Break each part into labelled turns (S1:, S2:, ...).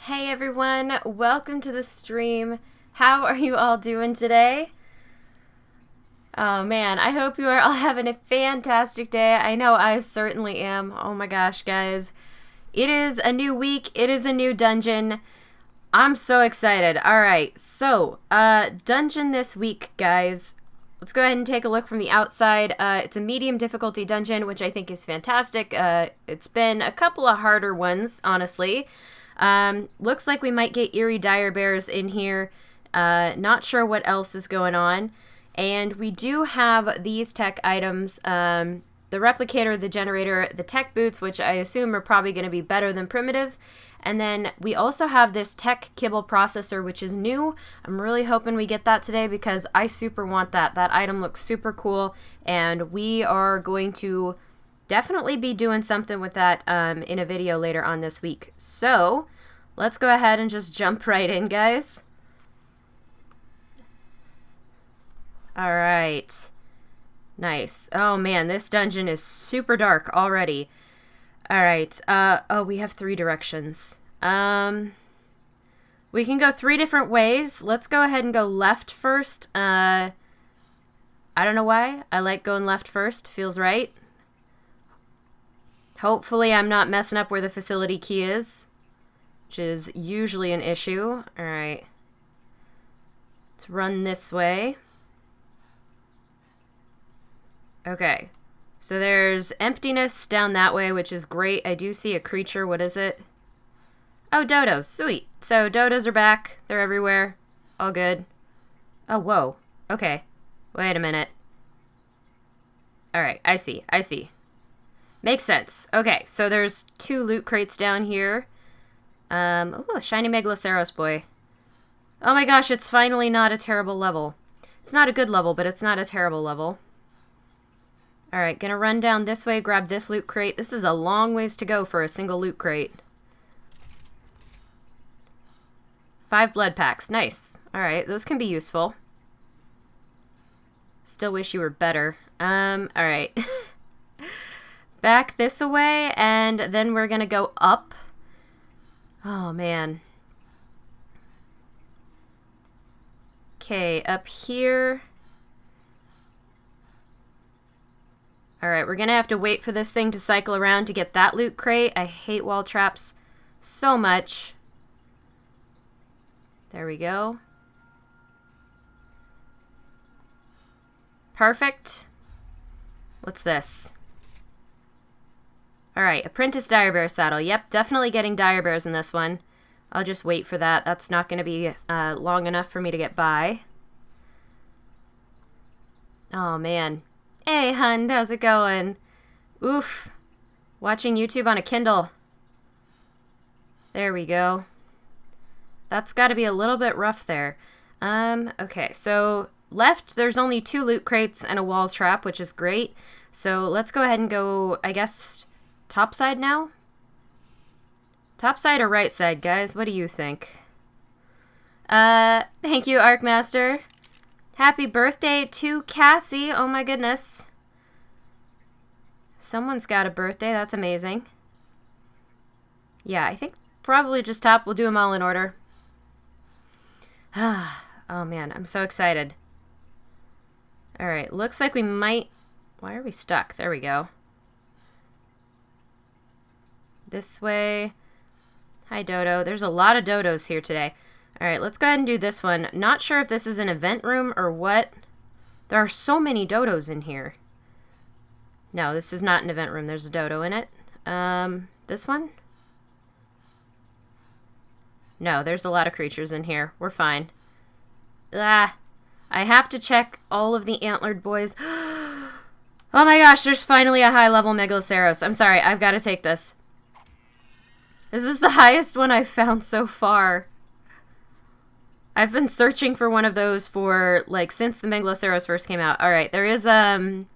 S1: Hey everyone, welcome to the stream. How are you all doing today? Oh man, I hope you are all having a fantastic day. I know I certainly am. Oh my gosh, guys. It is a new week, it is a new dungeon. I'm so excited. Alright, so, dungeon this week, guys. Let's go ahead and take a look from the outside. It's a medium difficulty dungeon, which I think is fantastic. It's been a couple of harder ones, honestly. Looks like we might get eerie dire bears in here. Not sure what else is going on. And we do have these tech items. The replicator, the generator, the tech boots, which I assume are probably going to be better than primitive. And then we also have this TEK KIBBLE processor, which is new. I'm really hoping we get that today because I super want that. That item looks super cool. And we are going to definitely be doing something with that in a video later on this week. So let's go ahead and just jump right in, guys. All right. Nice. Oh man, this dungeon is super dark already. All right. Oh, we have 3 directions. We can go 3 different ways. Let's go ahead and go left first. I don't know why. I like going left first. Feels right. Hopefully I'm not messing up where the facility key is, which is usually an issue. All right. Let's run this way. Okay. So there's emptiness down that way, which is great. I do see a creature. What is it? Oh, dodos. Sweet. So dodos are back. They're everywhere. All good. Oh, whoa. Okay. Wait a minute. All right. I see. I see. Makes sense. Okay. So there's 2 loot crates down here. Oh, shiny Megaloceros boy. Oh my gosh, it's finally not a terrible level. It's not a good level, but it's not a terrible level. Alright, gonna run down this way, grab this loot crate. This is a long ways to go for a single loot crate. 5 blood packs. Nice. Alright, those can be useful. Still wish you were better. Alright. Back this way, and then we're gonna go up. Oh, man. Okay, up here. Alright, we're gonna have to wait for this thing to cycle around to get that loot crate. I hate wall traps so much. There we go. Perfect. What's this? Alright, Apprentice Dire Bear saddle. Yep, definitely getting dire bears in this one. I'll just wait for that. That's not going to be long enough for me to get by. Oh, man. Hey, hun, how's it going? Oof. Watching YouTube on a Kindle. There we go. That's got to be a little bit rough there. Okay, so left, there's only 2 loot crates and a wall trap, which is great. So let's go ahead and go, I guess, top side now? Top side or right side, guys? What do you think? Thank you, ARK Master. Happy birthday to Cassie. Oh my goodness. Someone's got a birthday. That's amazing. Yeah, I think probably just top. We'll do them all in order. Oh man, I'm so excited. Alright, looks like we might... Why are we stuck? There we go. This way. Hi, Dodo. There's a lot of dodos here today. Alright, let's go ahead and do this one. Not sure if this is an event room or what. There are so many dodos in here. No, this is not an event room. There's a dodo in it. This one? No, there's a lot of creatures in here. We're fine. Ah, I have to check all of the antlered boys. Oh my gosh, there's finally a high-level Megaloceros. I'm sorry, I've got to take this. This is the highest one I've found so far. I've been searching for one of those for, like, since the Megaloceros first came out. Alright, there is a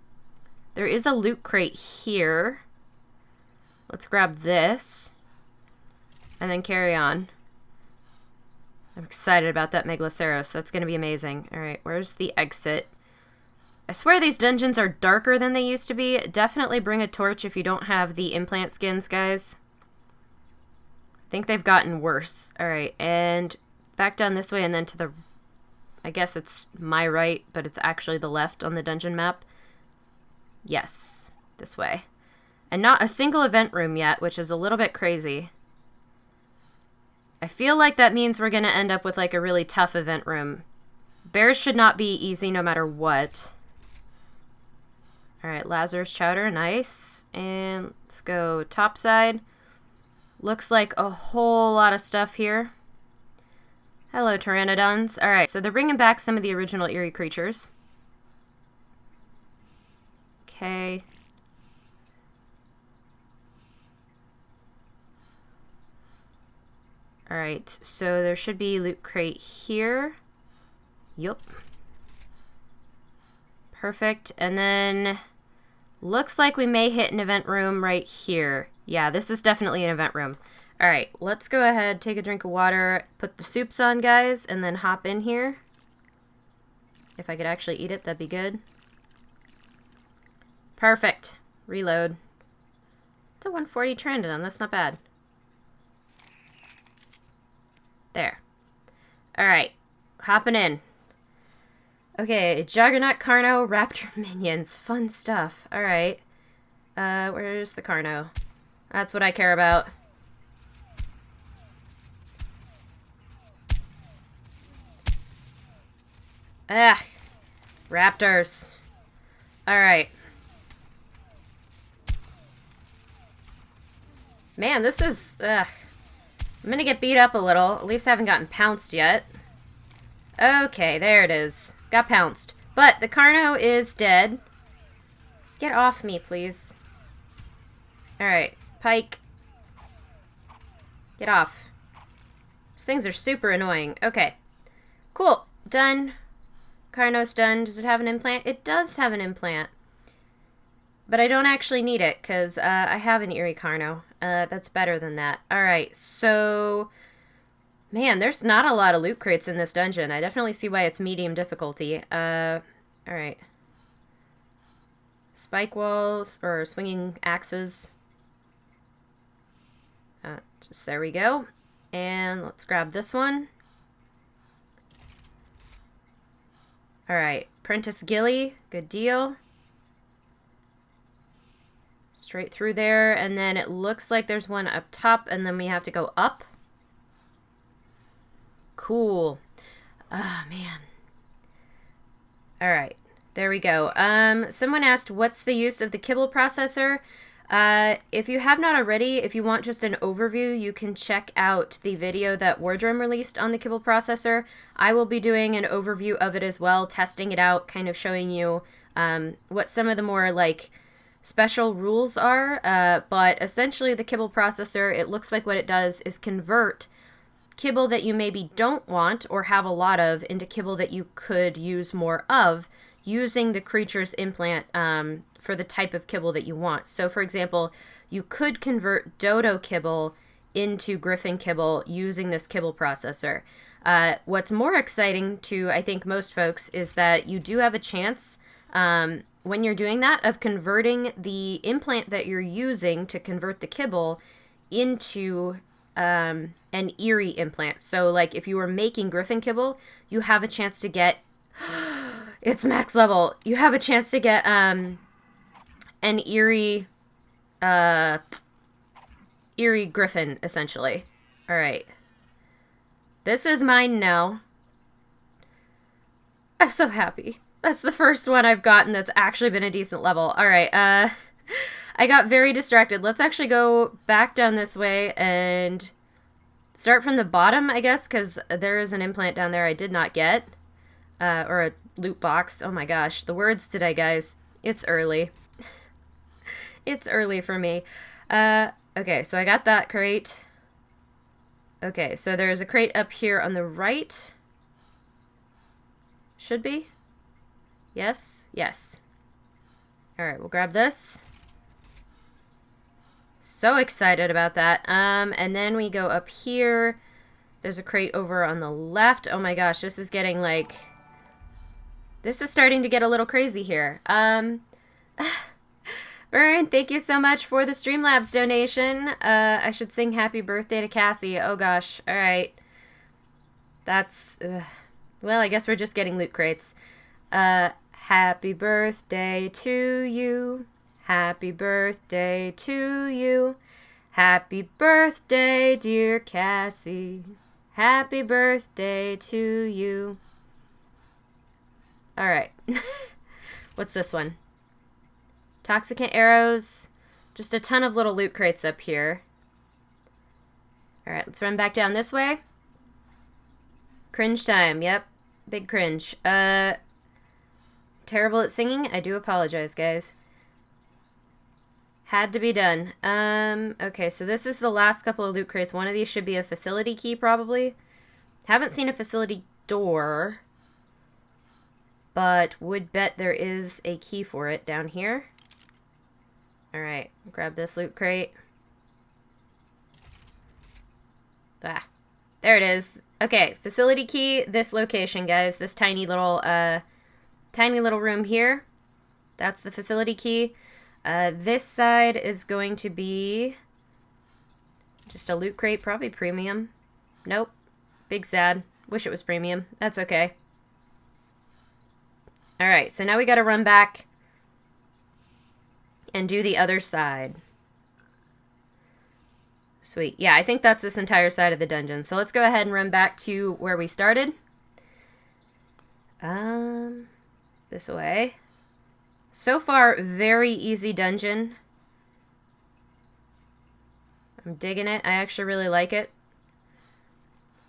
S1: loot crate here. Let's grab this. And then carry on. I'm excited about that Megaloceros. That's going to be amazing. Alright, where's the exit? I swear these dungeons are darker than they used to be. Definitely bring a torch if you don't have the implant skins, guys. I think they've gotten worse. All right, and back down this way and then to the... I guess it's my right, but it's actually the left on the dungeon map. Yes, this way. And not a single event room yet, which is a little bit crazy. I feel like that means we're going to end up with like a really tough event room. Bears should not be easy no matter what. All right, Lazarus Chowder, nice. And let's go top side. Looks like a whole lot of stuff here. Hello, Pteranodons. All right, so they're bringing back some of the original eerie creatures. Okay. All right, so there should be loot crate here. Yup. Perfect. And then looks like we may hit an event room right here. Yeah, this is definitely an event room. All right, let's go ahead, take a drink of water, put the soups on, guys, and then hop in here. If I could actually eat it, that'd be good. Perfect. Reload. It's a 140 Pteranodon. That's not bad. There. Alright. Hopping in. Okay. Juggernaut, Carno, Raptor minions. Fun stuff. Alright. Where's the Carno? That's what I care about. Ugh. Raptors. Alright. Man, this is... Ugh. I'm gonna get beat up a little. At least I haven't gotten pounced yet. Okay, there it is. Got pounced. But the Carno is dead. Get off me, please. Alright, Pike. Get off. These things are super annoying. Okay. Cool. Done. Carno's done. Does it have an implant? It does have an implant. But I don't actually need it, because I have an eerie Carno. That's better than that. Alright, so... Man, there's not a lot of loot crates in this dungeon. I definitely see why it's medium difficulty. Alright. Spike walls, or swinging axes. Just there we go. And let's grab this one. Alright, Prentice Gilly. Good deal. Straight through there, and then it looks like there's one up top, and then we have to go up. Cool. Ah, man. Alright, there we go. Someone asked, what's the use of the kibble processor? If you have not already, if you want just an overview, you can check out the video that Wardrum released on the kibble processor. I will be doing an overview of it as well, testing it out, kind of showing you what some of the more, like, special rules are, but essentially the kibble processor, it looks like what it does is convert kibble that you maybe don't want or have a lot of into kibble that you could use more of using the creature's implant for the type of kibble that you want. So for example, you could convert dodo kibble into griffin kibble using this kibble processor. What's more exciting to, I think, most folks is that you do have a chance when you're doing that, of converting the implant that you're using to convert the kibble into an eerie implant. So, like, if you were making griffin kibble, you have a chance to get... It's max level. You have a chance to get an eerie... eerie griffin, essentially. Alright. This is mine now. I'm so happy. That's the first one I've gotten that's actually been a decent level. Alright, I got very distracted. Let's actually go back down this way and start from the bottom, I guess, because there is an implant down there I did not get. Or a loot box. Oh my gosh, the words today, guys. It's early. It's early for me. Okay, so I got that crate. Okay, so there's a crate up here on the right. Should be. Yes? Yes. Alright, we'll grab this. So excited about that. And then we go up here. There's a crate over on the left. Oh my gosh, this is getting like... This is starting to get a little crazy here. Burn, thank you so much for the Streamlabs donation. I should sing happy birthday to Cassie. Oh gosh. All right. That's, well, I guess we're just getting loot crates. Happy birthday to you. Happy birthday to you. Happy birthday, dear Cassie. Happy birthday to you. All right. What's this one? Toxicant arrows. Just a ton of little loot crates up here. All right, let's run back down this way. Cringe time. Yep. Big cringe. Terrible at singing. I do apologize, guys. Had to be done. Okay, so this is the last couple of loot crates. One of these should be a facility key, probably. Haven't seen a facility door, but would bet there is a key for it down here. Alright, grab this loot crate. Ah, there it is. Okay, facility key, this location, guys. This tiny little room here. That's the facility key. This side is going to be just a loot crate, probably premium. Nope. Big sad. Wish it was premium. That's okay. Alright, so now we gotta run back and do the other side. Sweet. Yeah, I think that's this entire side of the dungeon. So let's go ahead and run back to where we started. This way. So far, very easy dungeon. I'm digging it. I actually really like it.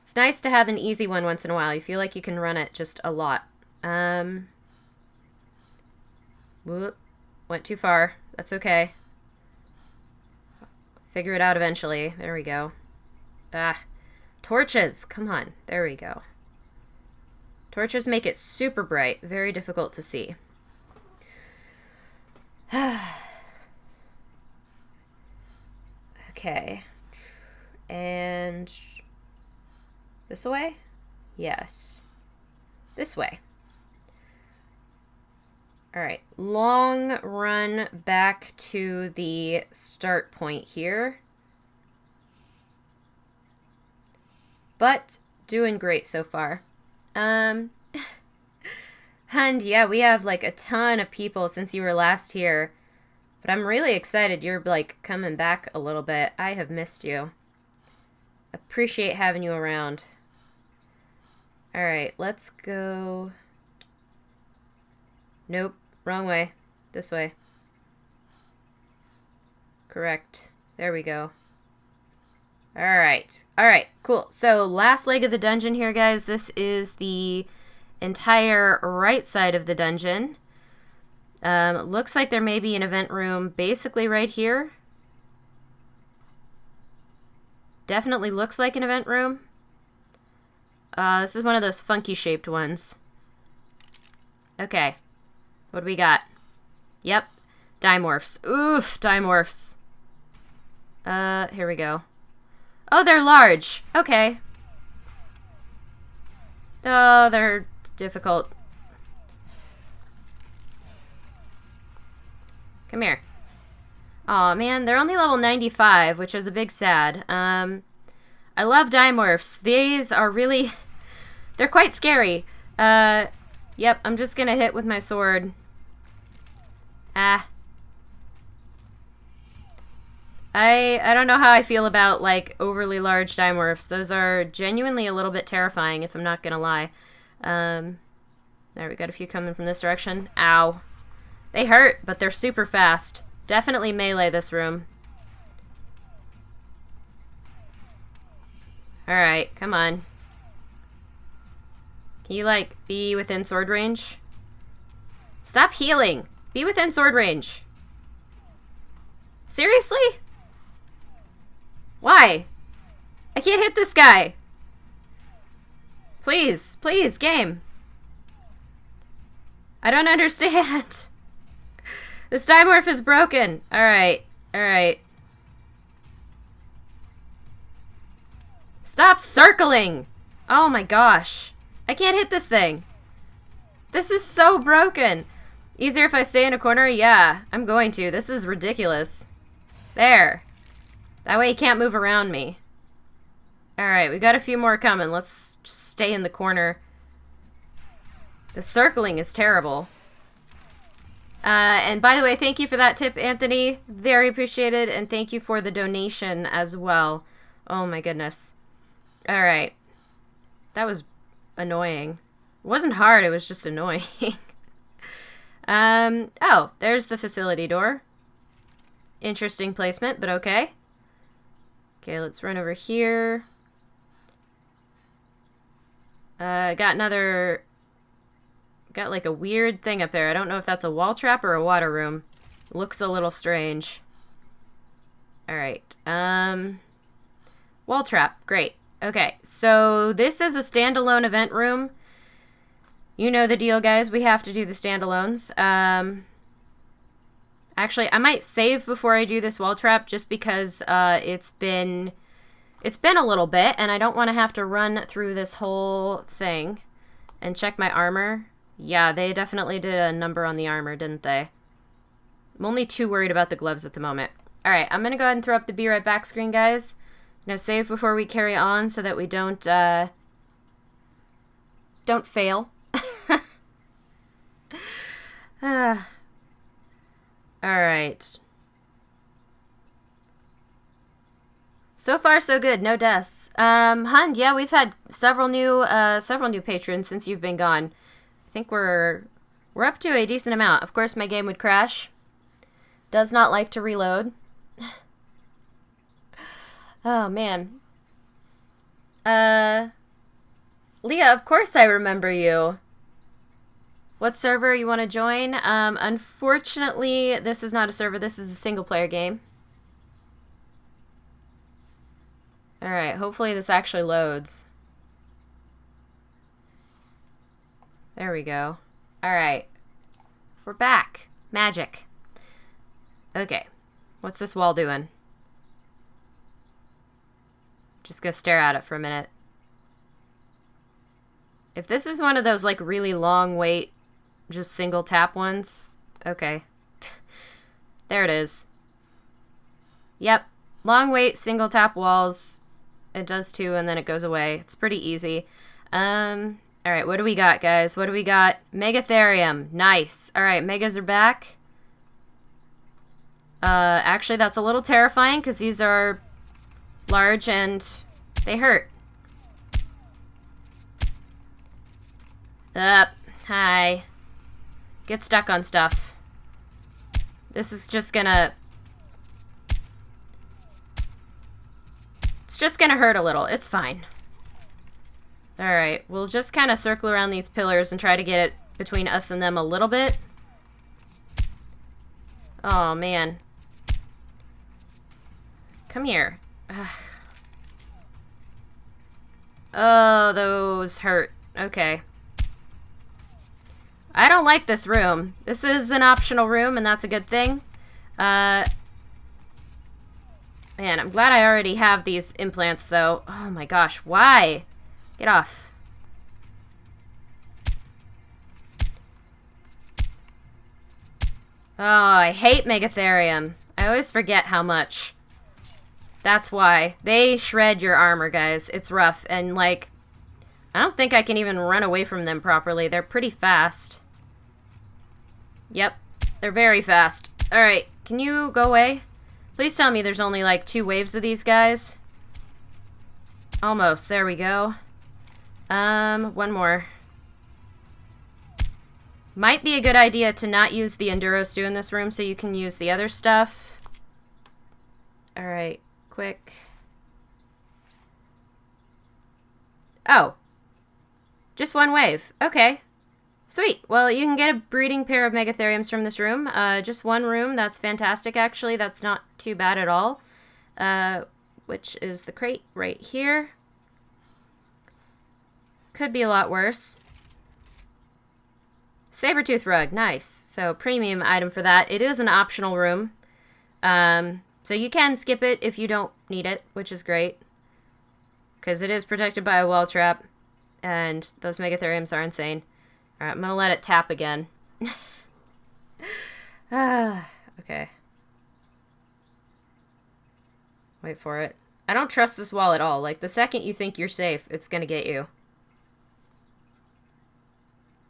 S1: It's nice to have an easy one once in a while. You feel like you can run it just a lot. Whoop. Went too far. That's okay. Figure it out eventually. There we go. Ah. Torches. Come on. There we go. Torches make it super bright. Very difficult to see. Okay. And this way? Yes. This way. Alright. Long run back to the start point here. But doing great so far. And yeah, we have like a ton of people since you were last here. But I'm really excited you're like coming back a little bit. I have missed you. Appreciate having you around. Alright, let's go. Nope, wrong way. This way. Correct. There we go. Alright. Alright, cool. So last leg of the dungeon here, guys. This is the entire right side of the dungeon. Looks like there may be an event room basically right here. Definitely looks like an event room. This is one of those funky shaped ones. Okay. What do we got? Yep. Dimorphs. Oof, dimorphs. Here we go. Oh, they're large. Okay. Oh, they're difficult. Come here. Aw, man, they're only level 95, which is a big sad. I love dimorphs. These are really... They're quite scary. Yep, I'm just gonna hit with my sword. Ah. I don't know how I feel about, like, overly large dimorphs. Those are genuinely a little bit terrifying, if I'm not gonna lie. There, we got a few coming from this direction. Ow. They hurt, but they're super fast. Definitely melee this room. Alright, come on. Can you, like, be within sword range? Stop healing! Be within sword range. Seriously? Why? I can't hit this guy. Please, please, game. I don't understand. This dimorph is broken. Alright, alright. Stop circling! Oh my gosh. I can't hit this thing. This is so broken. Easier if I stay in a corner? Yeah, I'm going to. This is ridiculous. There. That way you can't move around me. Alright, we got a few more coming. Let's just stay in the corner. The circling is terrible. And by the way, thank you for that tip, Anthony. Very appreciated. And thank you for the donation as well. Oh my goodness. Alright. That was annoying. It wasn't hard, it was just annoying. Oh, there's the facility door. Interesting placement, but okay. Okay, let's run over here. Got like a weird thing up there. I don't know if that's a wall trap or a water room. Looks a little strange. Alright, wall trap, great. Okay, so this is a standalone event room. You know the deal, guys. We have to do the standalones. Actually, I might save before I do this wall trap just because it's been a little bit, and I don't want to have to run through this whole thing and check my armor. Yeah, they definitely did a number on the armor, didn't they? I'm only too worried about the gloves at the moment. Alright, I'm going to go ahead and throw up the Be Right Back screen, guys. I'm going to save before we carry on so that we don't fail. Alright. So far, so good. No deaths. Hun, yeah, we've had several new patrons since you've been gone. I think we're up to a decent amount. Of course, my game would crash. Does not like to reload. Oh, man. Leah, of course I remember you. What server you want to join? Unfortunately, this is not a server. This is a single-player game. Alright, hopefully this actually loads. There we go. Alright. We're back. Magic. Okay. What's this wall doing? Just gonna stare at it for a minute. If this is one of those, like, really long wait, just single tap ones, okay. There it is. Yep. Long wait, single tap walls. It does too, and then it goes away. It's pretty easy. Alright, what do we got, guys? What do we got? Megatherium. Nice. Alright, megas are back. Actually, that's a little terrifying, because these are large and they hurt. Up. Hi. Get stuck on stuff. This is just gonna... It's just gonna hurt a little. It's fine. Alright, we'll just kind of circle around these pillars and try to get it between us and them a little bit. Oh, man. Come here. Ugh. Oh, those hurt. Okay. I don't like this room. This is an optional room, and that's a good thing. Man, I'm glad I already have these implants, though. Oh my gosh, why? Get off. Oh, I hate Megatherium. I always forget how much. That's why. They shred your armor, guys. It's rough, and, like, I don't think I can even run away from them properly. They're pretty fast. Yep, they're very fast. Alright, can you go away? Please tell me there's only, like, 2 waves of these guys. Almost. There we go. One more. Might be a good idea to not use the Enduro Stew in this room so you can use the other stuff. Alright, quick. Oh. Just 1 wave. Okay. Sweet. Well, you can get a breeding pair of Megatheriums from this room. Just 1 room. That's fantastic, actually. That's not too bad at all. Which is the crate right here. Could be a lot worse. Sabertooth rug. Nice. So, premium item for that. It is an optional room. So you can skip it if you don't need it, which is great. Because it is protected by a wall trap. And those Megatheriums are insane. Alright, I'm gonna let it tap again. Okay. Wait for it. I don't trust this wall at all. Like, the second you think you're safe, it's gonna get you.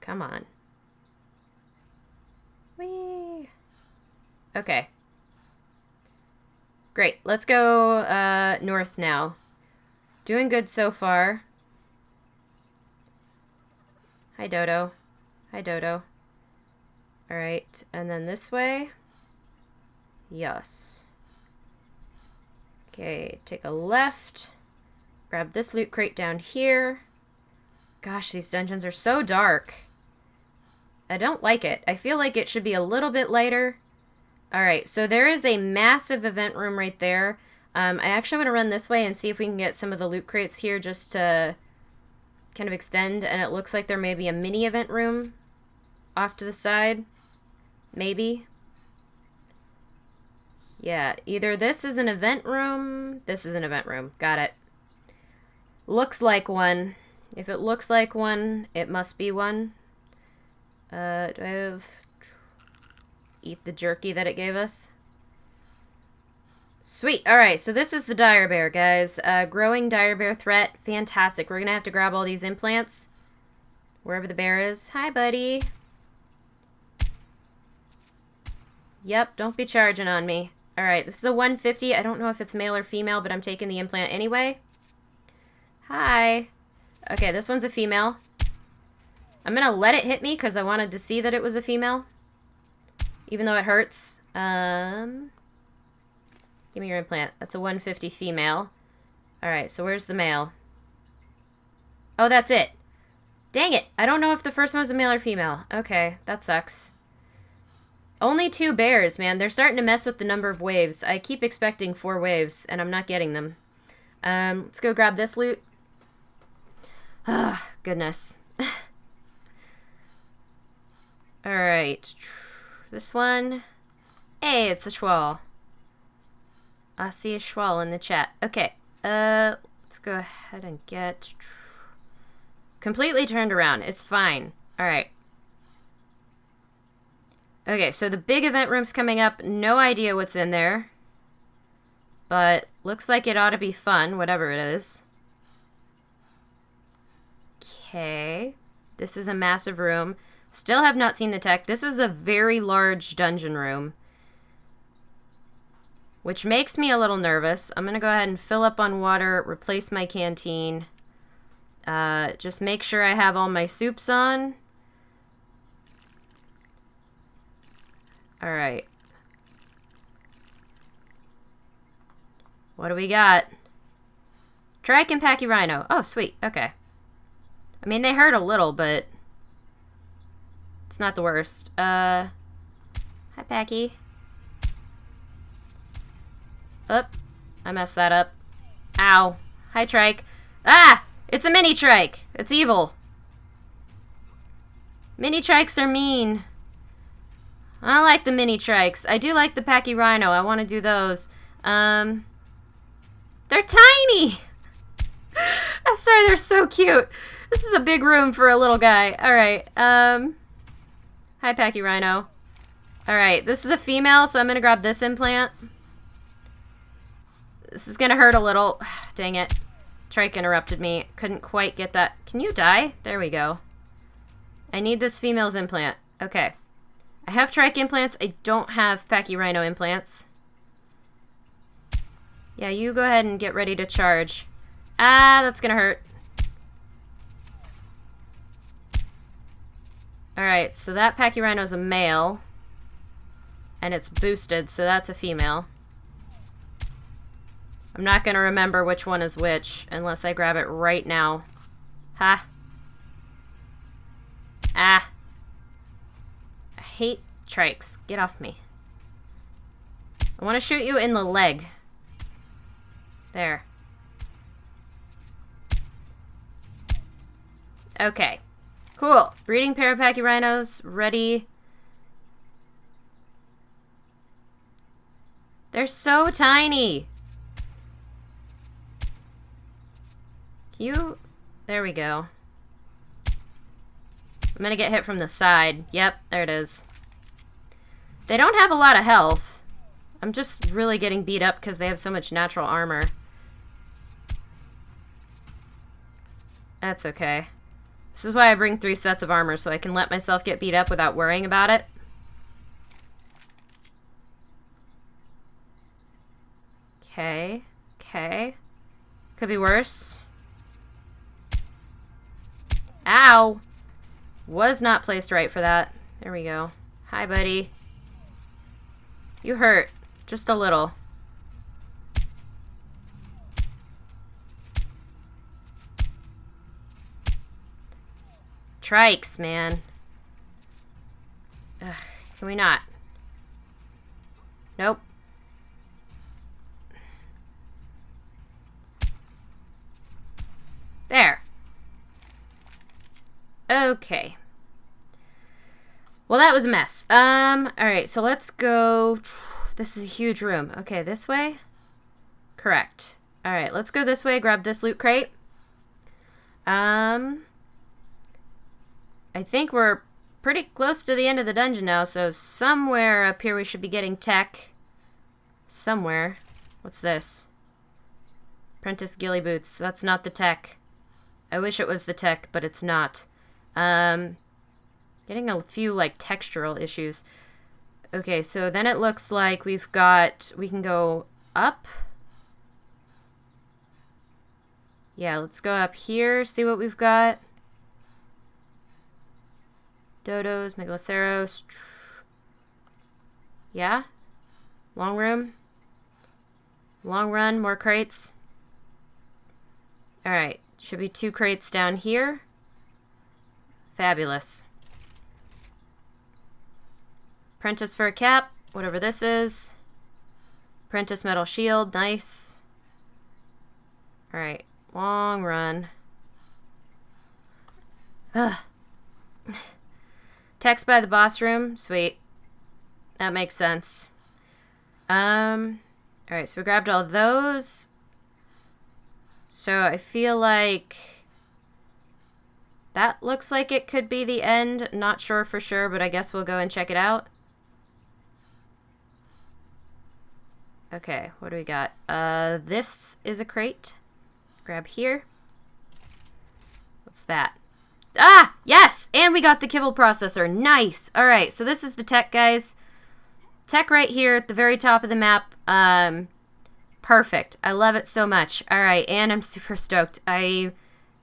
S1: Come on. Whee! Okay. Great. Let's go north now. Doing good so far. Hi, Dodo. Hi, Dodo. Alright, and then this way. Yes. Okay, take a left. Grab this loot crate down here. Gosh, these dungeons are so dark. I don't like it. I feel like it should be a little bit lighter. Alright, so there is a massive event room right there. I actually want to run this way and see if we can get some of the loot crates here just to kind of extend. And it looks like there may be a mini event room off to the side. Maybe. Yeah, either this is an event room. This is an event room. Got it. Looks like one. If it looks like one, it must be one. Do I have... Eat the jerky that it gave us? Sweet. Alright, so this is the dire bear, guys. Growing dire bear threat. Fantastic. We're gonna have to grab all these implants. Wherever the bear is. Hi, buddy. Yep, don't be charging on me. Alright, this is a 150. I don't know if it's male or female, but I'm taking the implant anyway. Hi. Okay, this one's a female. I'm gonna let it hit me because I wanted to see that it was a female. Even though it hurts. Give me your implant. That's a 150 female. Alright, so where's the male? Oh, that's it. Dang it. I don't know if the first one was a male or female. Okay, that sucks. Only 2 bears, man. They're starting to mess with the number of waves. I keep expecting 4 waves, and I'm not getting them. Let's go grab this loot. Ah, goodness. Alright. This one. Hey, it's a schwal. I see a schwal in the chat. Okay. Let's go ahead and get... Completely turned around. It's fine. Alright. Okay, so the big event room's coming up. No idea what's in there. But looks like it ought to be fun, whatever it is. Okay. This is a massive room. Still have not seen the tech. This is a very large dungeon room. Which makes me a little nervous. I'm going to go ahead and fill up on water, replace my canteen. Just make sure I have all my soups on. Alright. What do we got? Trike and Pachyrhino. Oh, sweet. Okay. I mean, they hurt a little, but... It's not the worst. Hi, Packy. Oop. I messed that up. Ow. Hi, Trike. Ah! It's a mini trike. It's evil. Mini trikes are mean. I don't like the mini trikes. I do like the Pachyrhino. I want to do those. They're tiny! I'm sorry, they're so cute. This is a big room for a little guy. Alright, hi, Pachyrhino. Alright, this is a female, so I'm gonna grab this implant. This is gonna hurt a little. Dang it. Trike interrupted me. Couldn't quite get that. Can you die? There we go. I need this female's implant. Okay. I have Trike implants. I don't have Pachyrhino implants. Yeah, you go ahead and get ready to charge. Ah, that's gonna hurt. Alright, so that Pachyrhino's a male. And it's boosted, so that's a female. I'm not gonna remember which one is which unless I grab it right now. Ha. Ah. I hate trikes. Get off me. I want to shoot you in the leg. There. Okay. Cool. Breeding pair of Pachyrhinos ready. They're so tiny. You... There we go. I'm gonna get hit from the side. Yep, there it is. They don't have a lot of health. I'm just really getting beat up because they have so much natural armor. That's okay. This is why I bring 3 sets of armor, so I can let myself get beat up without worrying about it. Okay. Okay. Could be worse. Ow! Was not placed right for that. There we go. Hi, buddy. You hurt. Just a little. Trikes, man. Ugh, can we not? Nope. There. Okay. Well, that was a mess. Alright, so let's go. This is a huge room. Okay, this way? Correct. Alright, let's go this way, grab this loot crate. I think we're pretty close to the end of the dungeon now, so somewhere up here we should be getting tech. Somewhere. What's this? Apprentice ghillie boots. That's not the tech. I wish it was the tech, but it's not. Getting a few, like, textural issues. Okay, so then it looks like we can go up. Yeah, let's go up here, see what we've got. Dodos, Megaloceros. Yeah? Long room. Long run, more crates. Alright, should be 2 crates down here. Fabulous. Apprentice for a cap, whatever this is. Apprentice metal shield, nice. Alright, long run. Ugh. Text by the boss room, sweet. That makes sense. Alright, so we grabbed all those. So I feel like that looks like it could be the end. Not sure for sure, but I guess we'll go and check it out. Okay, what do we got? This is a crate. Grab here. What's that? Ah! Yes! And we got the kibble processor. Nice! Alright, so this is the tech, guys. Tech right here at the very top of the map. Perfect. I love it so much. Alright, and I'm super stoked. I'm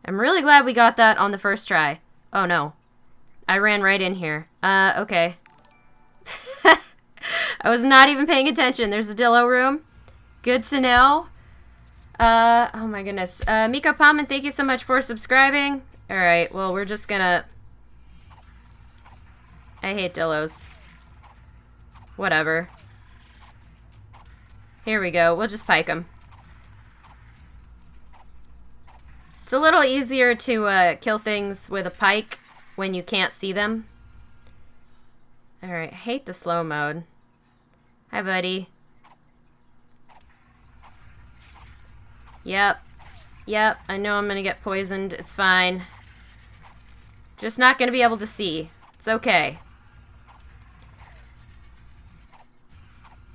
S1: really glad we got that on the first try. Oh, no. I ran right in here. Okay. I was not even paying attention. There's a Dillo room. Good to know. Oh my goodness. Miko Palman, thank you so much for subscribing. Alright, well, we're just gonna... I hate Dillos. Whatever. Here we go. We'll just pike them. It's a little easier to kill things with a pike when you can't see them. Alright, I hate the slow mode. Hi, buddy. Yep. Yep, I know I'm gonna get poisoned. It's fine. Just not gonna be able to see. It's okay.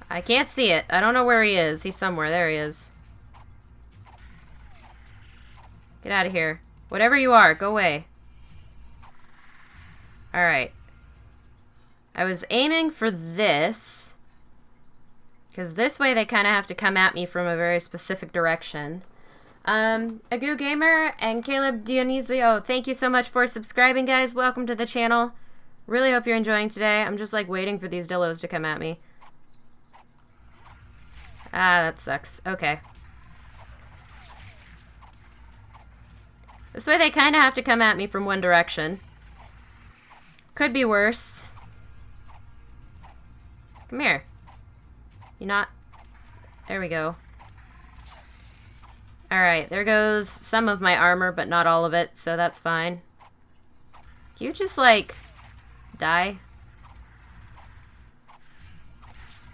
S1: I can't see it. I don't know where he is. He's somewhere. There he is. Get out of here. Whatever you are, go away. Alright. I was aiming for this. Because this way they kind of have to come at me from a very specific direction. Agu Gamer and Caleb Dionisio, thank you so much for subscribing, guys. Welcome to the channel. Really hope you're enjoying today. I'm just like waiting for these Dillos to come at me. Ah, that sucks. Okay. This way they kind of have to come at me from one direction. Could be worse. Come here. You not... There we go. Alright, there goes some of my armor, but not all of it, so that's fine. Can you just, like, die?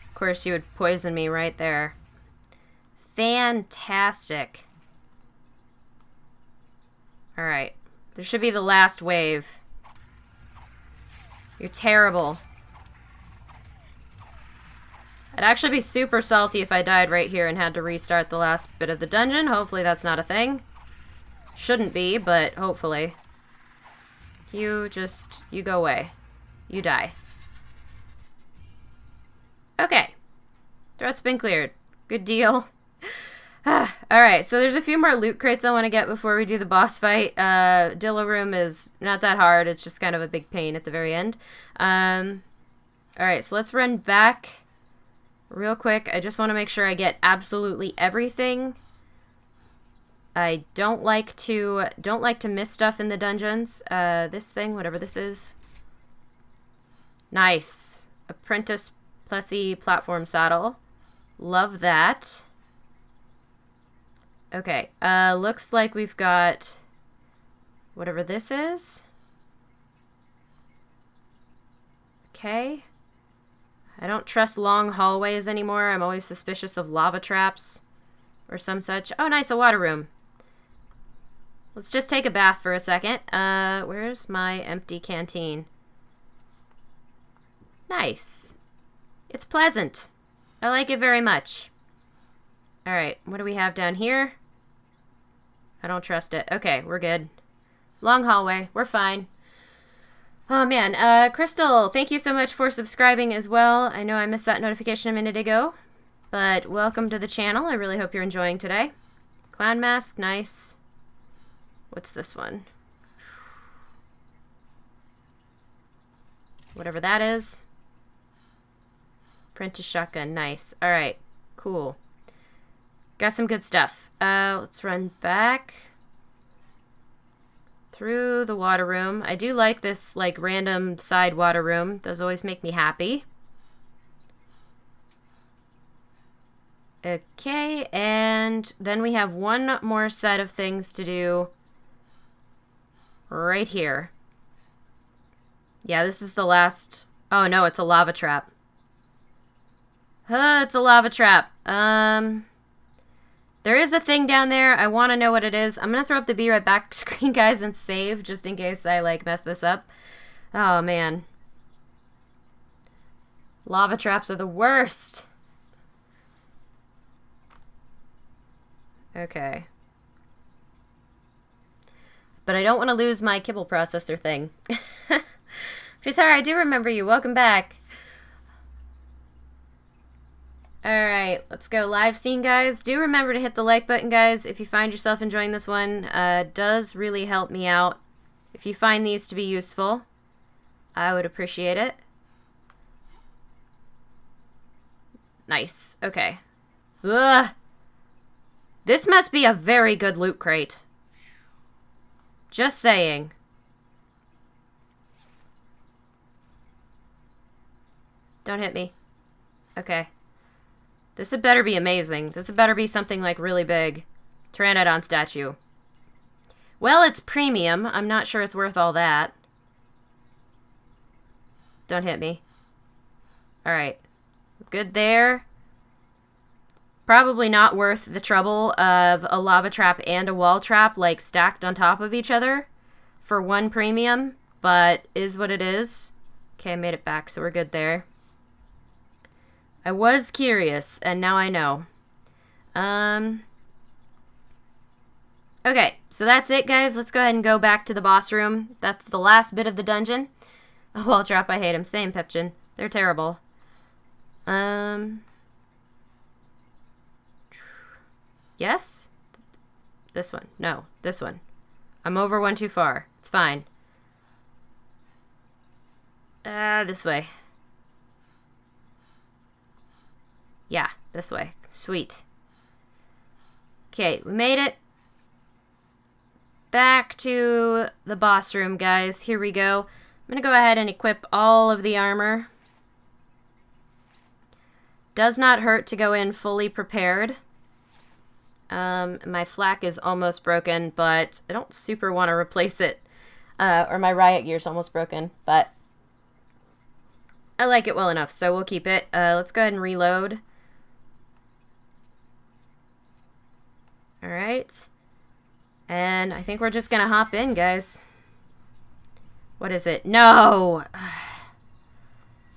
S1: Of course, you would poison me right there. Fantastic. Alright. There should be the last wave. You're terrible. I'd actually be super salty if I died right here and had to restart the last bit of the dungeon. Hopefully that's not a thing. Shouldn't be, but hopefully. You go away. You die. Okay. Threat's been cleared. Good deal. Alright, so there's a few more loot crates I want to get before we do the boss fight. Dillo room is not that hard. It's just kind of a big pain at the very end. Alright, so let's run back real quick. I just want to make sure I get absolutely everything. I don't like to miss stuff in the dungeons. This thing, whatever this is. Nice. Apprentice Plessy platform saddle. Love that. Okay, looks like we've got whatever this is. Okay. I don't trust long hallways anymore. I'm always suspicious of lava traps or some such. Oh, nice, a water room. Let's just take a bath for a second. Where's my empty canteen? Nice. It's pleasant. I like it very much. Alright, what do we have down here? I don't trust it. Okay, we're good. Long hallway. We're fine. Oh, man. Crystal, thank you so much for subscribing as well. I know I missed that notification a minute ago, but welcome to the channel. I really hope you're enjoying today. Clown mask, nice. What's this one? Whatever that is. Apprentice shotgun, nice. Alright, cool. Got some good stuff. Let's run back through the water room. I do like this, like, random side water room. Those always make me happy. Okay, and then we have one more set of things to do right here. Yeah, this is the last... Oh, no, it's a lava trap. It's a lava trap. There is a thing down there. I want to know what it is. I'm going to throw up the be right back screen, guys, and save just in case I, like, mess this up. Oh, man. Lava traps are the worst. Okay. But I don't want to lose my kibble processor thing. Fitara, I do remember you. Welcome back. Alright, let's go live scene, guys. Do remember to hit the like button, guys, if you find yourself enjoying this one. Does really help me out. If you find these to be useful, I would appreciate it. Nice. Okay. Ugh. This must be a very good loot crate. Just saying. Don't hit me. Okay. This had better be amazing. This had better be something, like, really big. Pteranodon statue. Well, it's premium. I'm not sure it's worth all that. Don't hit me. Alright. Good there. Probably not worth the trouble of a lava trap and a wall trap, like, stacked on top of each other for one premium, but is what it is. Okay, I made it back, so we're good there. I was curious, and now I know. Okay, so that's it, guys. Let's go ahead and go back to the boss room. That's the last bit of the dungeon. A wall trap, I hate them. Same, Pipchin. They're terrible. Yes? This one. No, this one. I'm over one too far. It's fine. This way. Yeah, this way. Sweet. Okay, we made it. Back to the boss room, guys. Here we go. I'm going to go ahead and equip all of the armor. Does not hurt to go in fully prepared. My flak is almost broken, but I don't super want to replace it. Or my riot gear's almost broken, but I like it well enough, so we'll keep it. Let's go ahead and reload. Alright. And I think we're just gonna hop in, guys. What is it? No!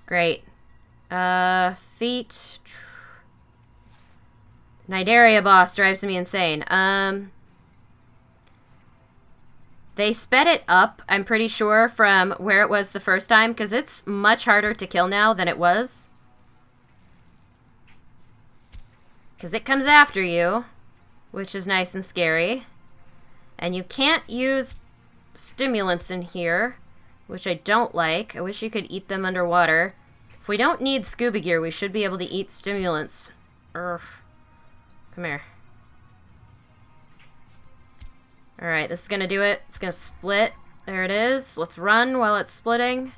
S1: Great. Feet. Nidaria boss drives me insane. They sped it up, I'm pretty sure, from where it was the first time, because it's much harder to kill now than it was. Because it comes after you, which is nice and scary. And you can't use stimulants in here, which I don't like. I wish you could eat them underwater. If we don't need scuba gear, we should be able to eat stimulants. Urgh. Come here. Alright, this is gonna do it. It's gonna split. There it is. Let's run while it's splitting.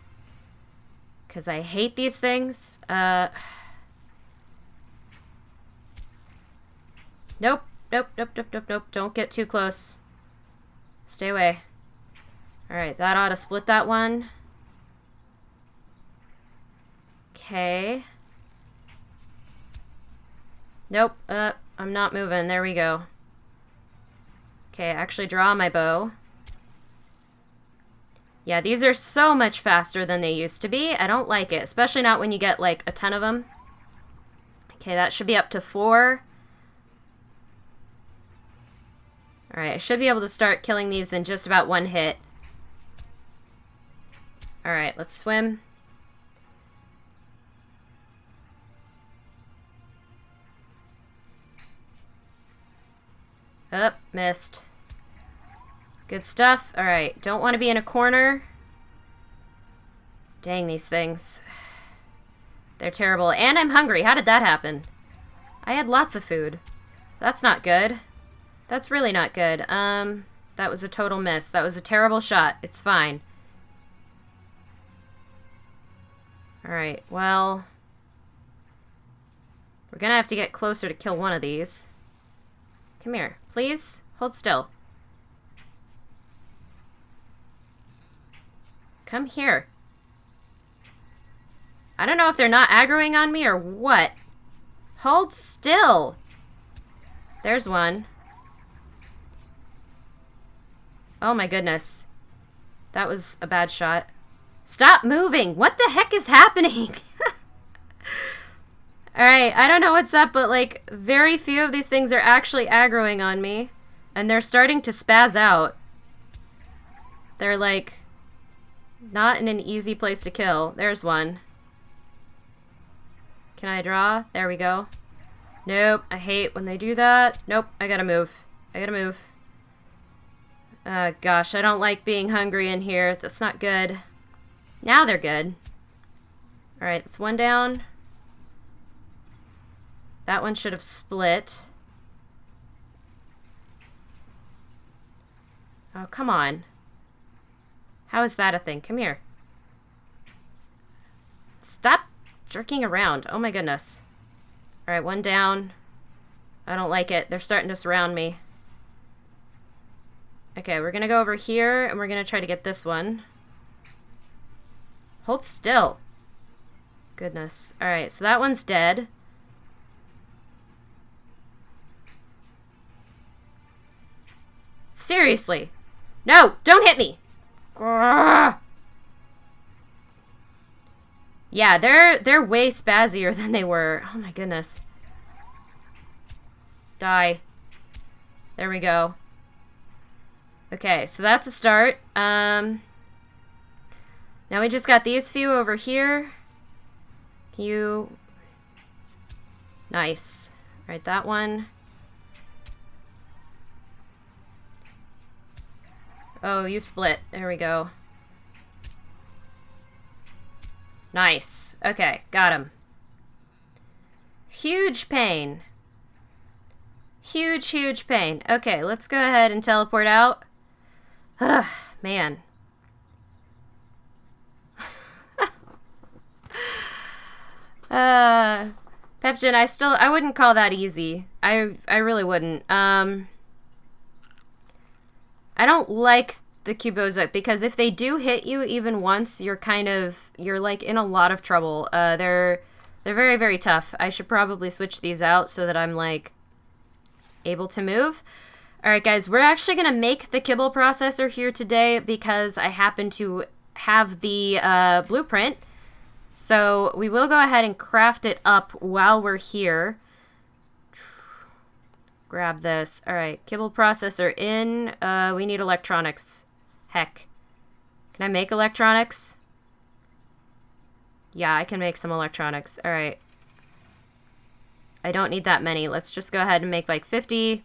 S1: Because I hate these things. Nope. Nope, nope, nope, nope, nope. Don't get too close. Stay away. Alright, that ought to split that one. Okay. Nope. I'm not moving. There we go. Okay, actually draw my bow. Yeah, these are so much faster than they used to be. I don't like it, especially not when you get, like, a ton of them. Okay, that should be up to 4. Alright, I should be able to start killing these in just about 1 hit. Alright, let's swim. Oh, missed. Good stuff. Alright, don't want to be in a corner. Dang, these things. They're terrible. And I'm hungry. How did that happen? I had lots of food. That's not good. That's really not good. That was a total miss. That was a terrible shot. It's fine. Alright, well... we're gonna have to get closer to kill one of these. Come here. Please? Hold still. Come here. I don't know if they're not aggroing on me or what. Hold still. There's one. Oh my goodness. That was a bad shot. Stop moving! What the heck is happening? Alright, I don't know what's up, but like, very few of these things are actually aggroing on me. And they're starting to spaz out. They're like, not in an easy place to kill. There's one. Can I draw? There we go. Nope, I hate when they do that. Nope, I gotta move. I gotta move. Gosh, I don't like being hungry in here. That's not good. Now they're good. Alright, that's one down. That one should have split. Oh, come on. How is that a thing? Come here. Stop jerking around. Oh my goodness. Alright, one down. I don't like it. They're starting to surround me. Okay, we're gonna go over here and we're gonna try to get this one. Hold still. Goodness. Alright, so that one's dead. Seriously. No, don't hit me. Grrr. Yeah, they're way spazzier than they were. Oh my goodness. Die. There we go. Okay, so that's a start. Now we just got these few over here. Can you... Nice. Right, that one. Oh, you split. There we go. Nice. Okay, got him. Huge pain. Huge, huge pain. Okay, let's go ahead and teleport out. Ugh, man. Pepsin, I wouldn't call that easy. I really wouldn't. I don't like the Cuboza because if they do hit you even once, you're like in a lot of trouble. They're very, very tough. I should probably switch these out so that I'm like able to move. Alright guys, we're actually going to make the kibble processor here today because I happen to have the blueprint. So we will go ahead and craft it up while we're here. Grab this. All right, kibble processor in. We need electronics. Heck. Can I make electronics? Yeah, I can make some electronics. All right. I don't need that many. Let's just go ahead and make like 50.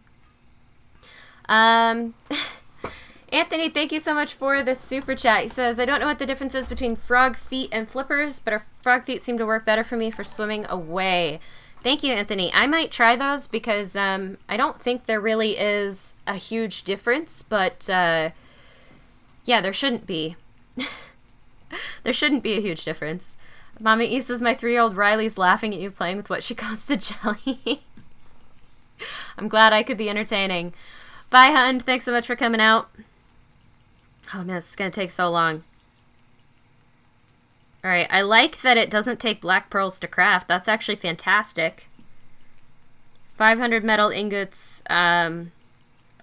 S1: Anthony, thank you so much for the super chat. He says, I don't know what the difference is between frog feet and flippers, but our frog feet seem to work better for me for swimming away. Thank you, Anthony. I might try those because I don't think there really is a huge difference, but yeah, there shouldn't be. There shouldn't be a huge difference. Mama E says, my 3-year-old Riley's laughing at you playing with what she calls the jelly. I'm glad I could be entertaining. Bye, Hund. Thanks so much for coming out. Oh, man, this is going to take so long. All right, I like that it doesn't take black pearls to craft. That's actually fantastic. 500 metal ingots,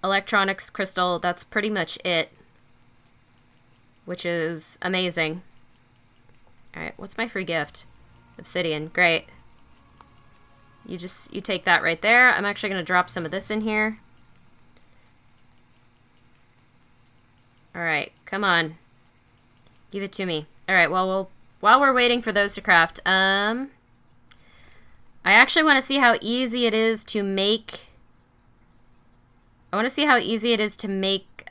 S1: electronics crystal. That's pretty much it, which is amazing. All right, what's my free gift? Obsidian, great. You take that right there. I'm actually going to drop some of this in here. All right, come on. Give it to me. All right, well, while we're waiting for those to craft, I actually want to see how easy it is to make... I want to see how easy it is to make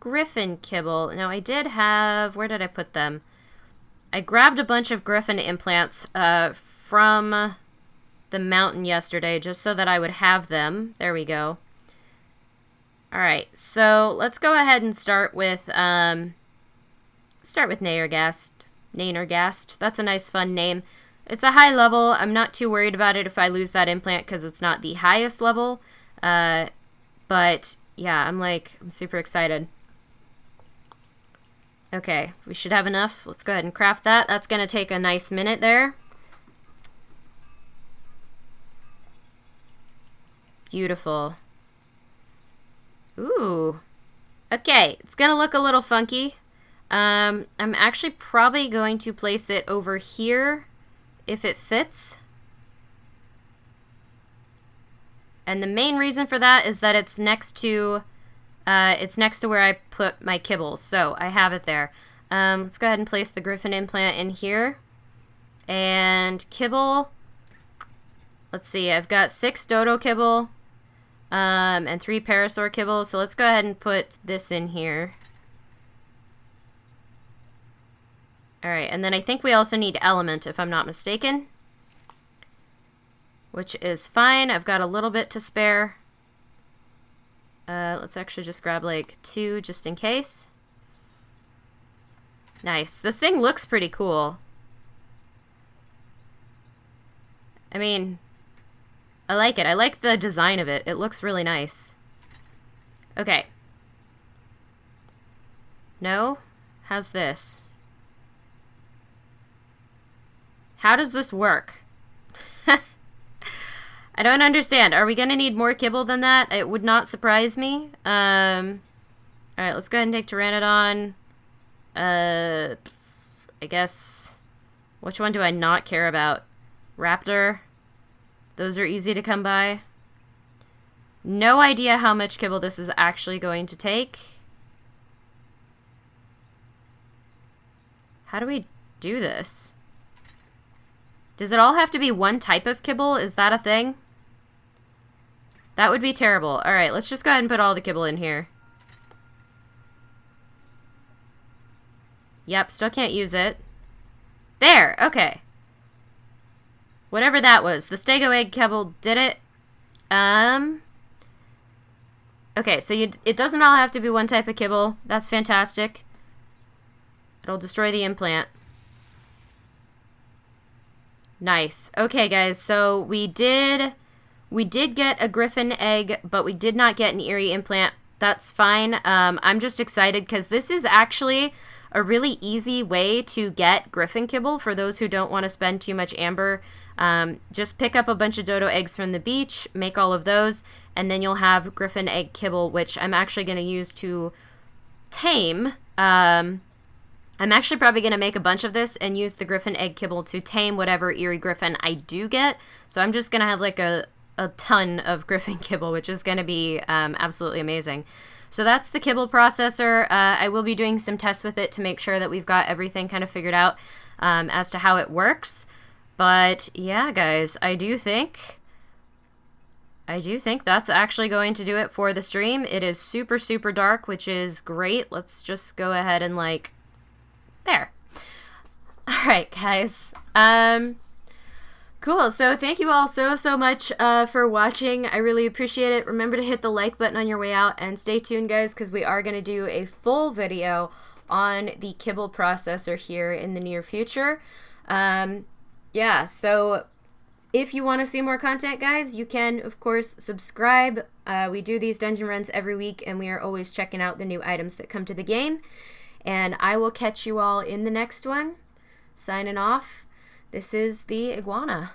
S1: griffin kibble. Now, I did have... Where did I put them? I grabbed a bunch of griffin implants from the mountain yesterday just so that I would have them. There we go. All right, so let's go ahead and start with Naergast. That's a nice, fun name. It's a high level. I'm not too worried about it if I lose that implant because it's not the highest level. But yeah, I'm super excited. Okay, we should have enough. Let's go ahead and craft that. That's going to take a nice minute there. Beautiful. Ooh. Okay, it's going to look a little funky. I'm actually probably going to place it over here if it fits. And the main reason for that is that it's next to where I put my kibbles. So I have it there. Let's go ahead and place the griffin implant in here. And kibble. Let's see, I've got 6 dodo kibble and 3 parasaur kibble. So let's go ahead and put this in here. Alright, and then I think we also need element, if I'm not mistaken. Which is fine. I've got a little bit to spare. Let's actually just grab like 2 just in case. Nice. This thing looks pretty cool. I mean, I like it. I like the design of it. It looks really nice. Okay. No? How's this? How does this work? I don't understand. Are we going to need more kibble than that? It would not surprise me. Alright, let's go ahead and take Pteranodon. I guess... Which one do I not care about? Raptor. Those are easy to come by. No idea how much kibble this is actually going to take. How do we do this? Does it all have to be one type of kibble? Is that a thing? That would be terrible. Alright, let's just go ahead and put all the kibble in here. Yep, still can't use it. There, okay. Whatever that was. The stego egg kibble did it. Okay, so it doesn't all have to be one type of kibble. That's fantastic. It'll destroy the implant. Nice. Okay, guys, so we did get a griffin egg, but we did not get an eerie implant. That's fine. I'm just excited because this is actually a really easy way to get griffin kibble for those who don't want to spend too much amber. Just pick up a bunch of dodo eggs from the beach, make all of those, and then you'll have griffin egg kibble, which I'm actually going to use to tame I'm actually probably going to make a bunch of this and use the Griffin egg kibble to tame whatever Eerie Griffin I do get. So I'm just going to have like a ton of Griffin kibble, which is going to be absolutely amazing. So that's the kibble processor. I will be doing some tests with it to make sure that we've got everything kind of figured out as to how it works. But yeah, guys, I do think that's actually going to do it for the stream. It is super, super dark, which is great. Let's just go ahead and like, there. All right, guys. Cool. So thank you all so much for watching. I really appreciate it. Remember to hit the like button on your way out, and stay tuned, guys, because we are going to do a full video on the kibble processor here in the near future. Yeah, so if you want to see more content, guys, you can, of course, subscribe. We do these dungeon runs every week, and we are always checking out the new items that come to the game. And I will catch you all in the next one. Signing off. This is the Iguana.